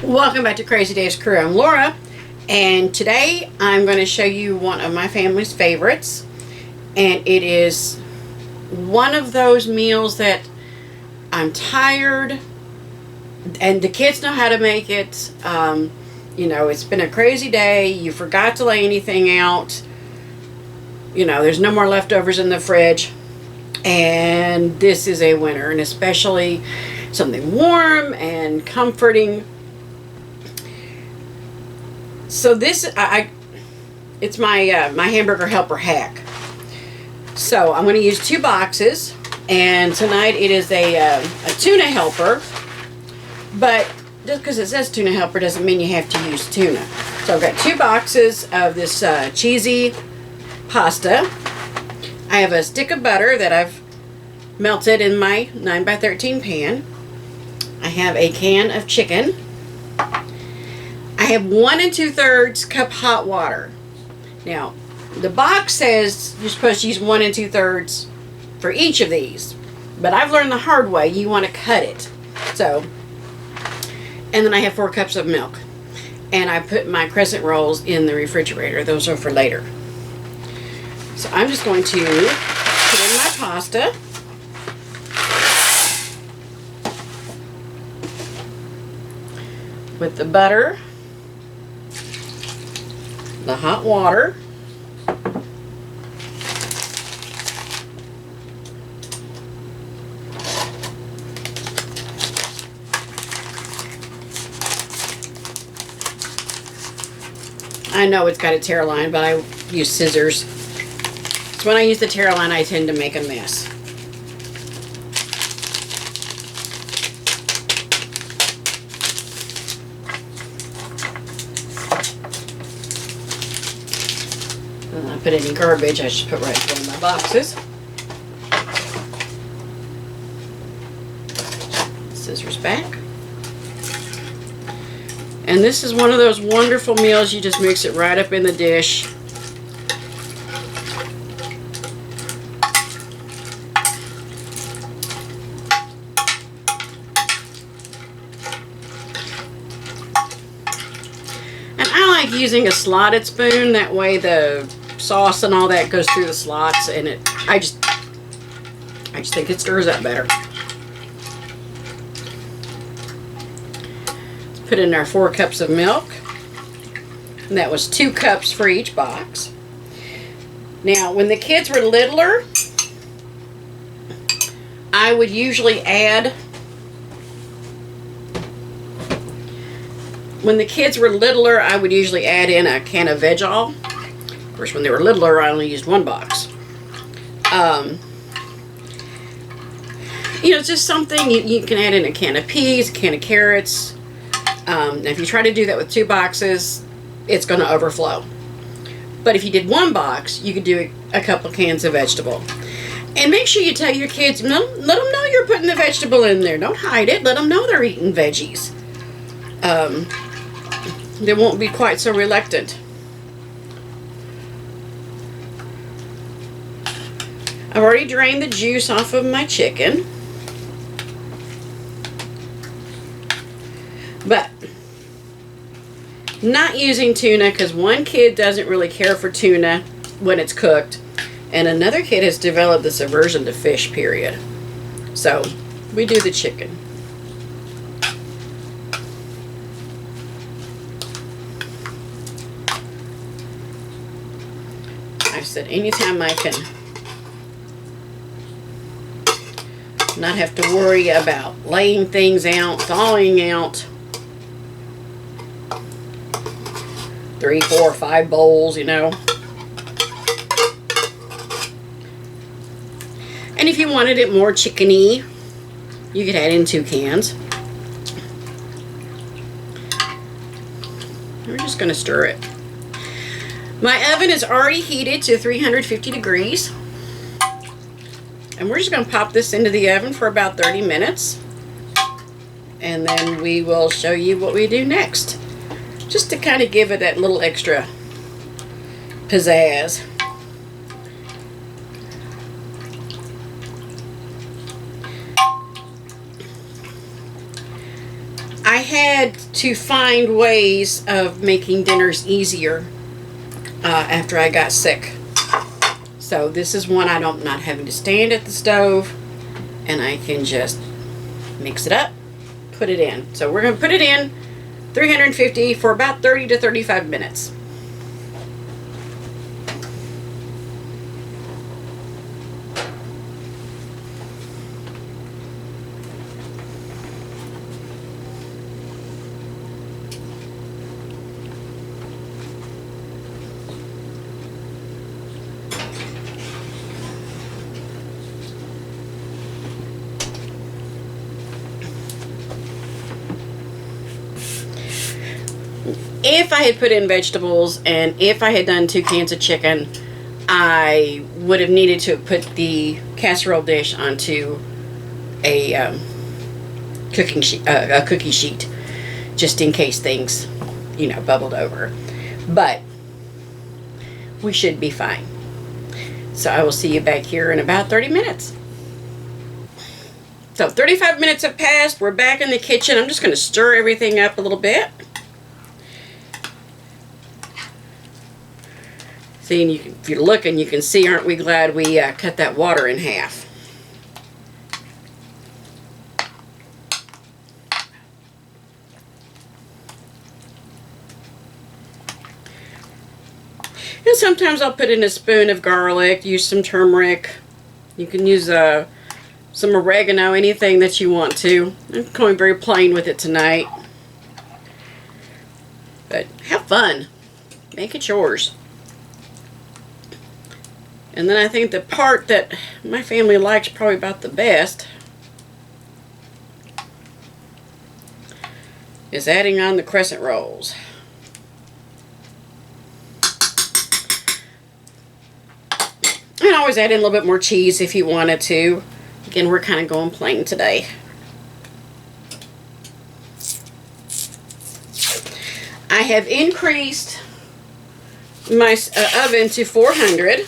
Welcome back to Crazy Days Crew. I'm Laura, and today I'm going to show you one of my family's favorites, and it is one of those meals that I'm tired and the kids know how to make it. You know, it's been a crazy day, you forgot to lay anything out, you know, there's no more leftovers in the fridge, and this is a winner, and especially something warm and comforting. So this, it's my my Hamburger Helper hack. So I'm going to use 2 boxes, and tonight it is a Tuna Helper. But just because it says Tuna Helper doesn't mean you have to use tuna. So I've got 2 boxes of this cheesy pasta. I have a stick of butter that I've melted in my 9x13 pan. I have a can of chicken. I have 1 2/3 cup hot water. Now, the box says you're supposed to use 1 2/3 for each of these, but I've learned the hard way. You want to cut it. So, and then I have 4 cups of milk, and I put my Crescent rolls in the refrigerator. Those are for later. So I'm just going to put in my pasta. With the butter, the hot water, I know it's got a tear line, but I use scissors. So when I use the tear line, I tend to make a mess. I put any garbage, I just put right in my boxes. Scissors back. And this is one of those wonderful meals, you just mix it right up in the dish. And I like using a slotted spoon, that way the sauce and all that goes through the slots, and I just think it stirs up better. Let's put in our 4 cups of milk, and that was 2 cups for each box. Now, when the kids were littler, I would usually add, in a can of Veggie. Of course, when they were littler, I only used 1 box. You know, it's just something you can add in a can of peas, a can of carrots. If you try to do that with 2 boxes, it's going to overflow. But if you did 1 box, you could do a couple cans of vegetable. And make sure you tell your kids, let them know you're putting the vegetable in there. Don't hide it. Let them know they're eating veggies. They won't be quite so reluctant. I've already drained the juice off of my chicken. But not using tuna because one kid doesn't really care for tuna when it's cooked, and another kid has developed this aversion to fish, period. So we do the chicken. I said anytime I can not have to worry about laying things out, thawing out 3, 4, 5 bowls, you know. And if you wanted it more chickeny, you could add in 2 cans. We're just going to stir it. My oven is already heated to 350 degrees. And we're just going to pop this into the oven for about 30 minutes. And then we will show you what we do next. Just to kind of give it that little extra pizzazz. I had had to find ways of making dinners easier after I got sick. So this is one I'm not having to stand at the stove, and I can just mix it up, put it in. So we're going to put it in 350 for about 30 to 35 minutes. If I had put in vegetables and if I had done 2 cans of chicken, I would have needed to put the casserole dish onto a cookie sheet, just in case things, bubbled over. But we should be fine. So I will see you back here in about 30 minutes. So 35 minutes have passed. We're back in the kitchen. I'm just going to stir everything up a little bit. See, and if you're looking, you can see, aren't we glad we cut that water in half. And sometimes I'll put in a spoon of garlic, use some turmeric. You can use some oregano, anything that you want to. I'm going very plain with it tonight. But have fun. Make it yours. And then I think the part that my family likes probably about the best is adding on the crescent rolls. And always add in a little bit more cheese if you wanted to. Again, we're kind of going plain today. I have increased my oven to 400.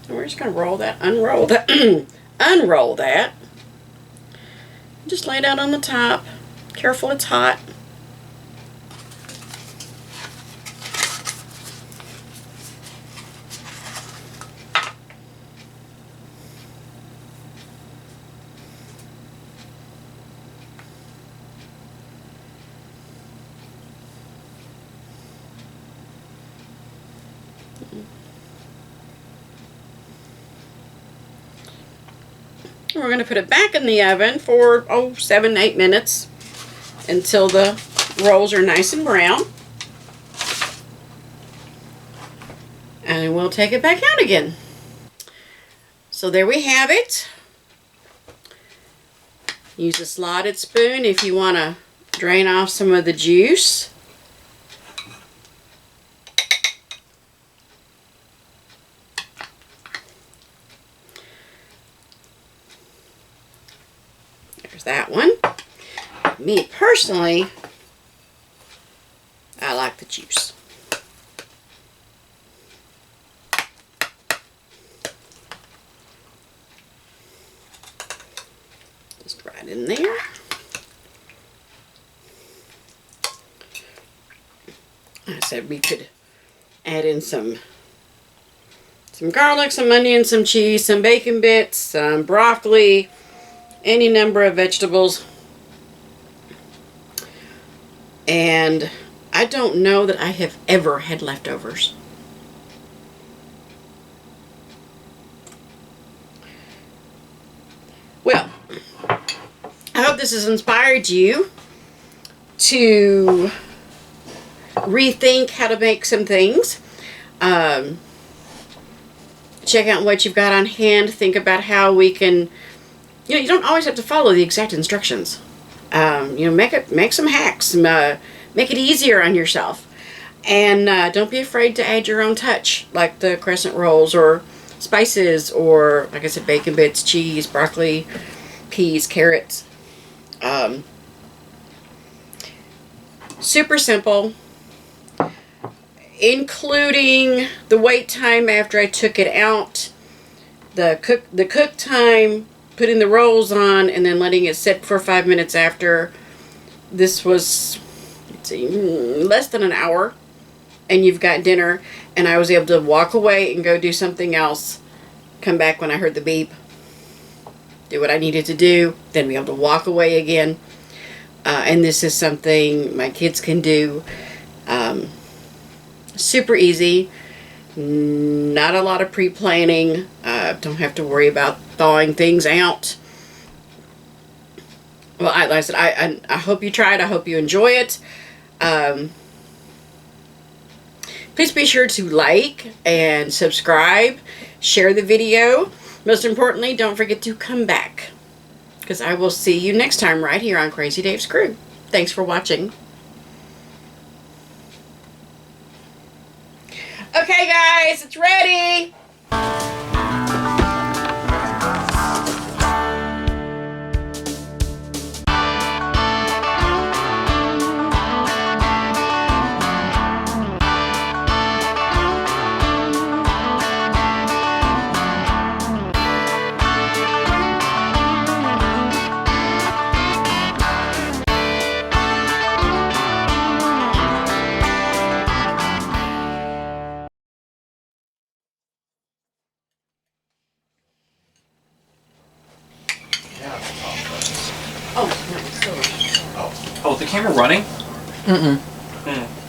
We're just going to roll that, unroll that, unroll that. Just lay it out on the top. Careful, it's hot. We're going to put it back in the oven for 7-8 minutes until the rolls are nice and brown. And we'll take it back out again. So there we have it. Use a slotted spoon if you want to drain off some of the juice. That one. Me personally, I like the juice. Just right in there. I said we could add in some garlic, some onion, some cheese, some bacon bits, some broccoli, any number of vegetables. And I don't know that I have ever had leftovers. Well, I hope this has inspired you to rethink how to make some things. Check out what you've got on hand. Think about how we can, you don't always have to follow the exact instructions. Make some hacks, make it easier on yourself. And don't be afraid to add your own touch, like the crescent rolls or spices or, like I said, bacon bits, cheese, broccoli, peas, carrots. Super simple, including the wait time after I took it out, the cook time, putting the rolls on, and then letting it sit for 5 minutes after. This was, let's see, less than an hour, and you've got dinner. And I was able to walk away and go do something else, come back when I heard the beep, do what I needed to do, then be able to walk away again. And this is something my kids can do. Super easy. Not a lot of pre-planning. Don't have to worry about thawing things out. Well, like I said, I hope you try it. I hope you enjoy it. Please be sure to like and subscribe. Share the video. Most importantly, don't forget to come back, because I will see you next time right here on Crazy Dave's Crew. Thanks for watching. Okay, guys, it's ready. Oh, no, still. Oh, is the camera running? Mm-mm. Hmm.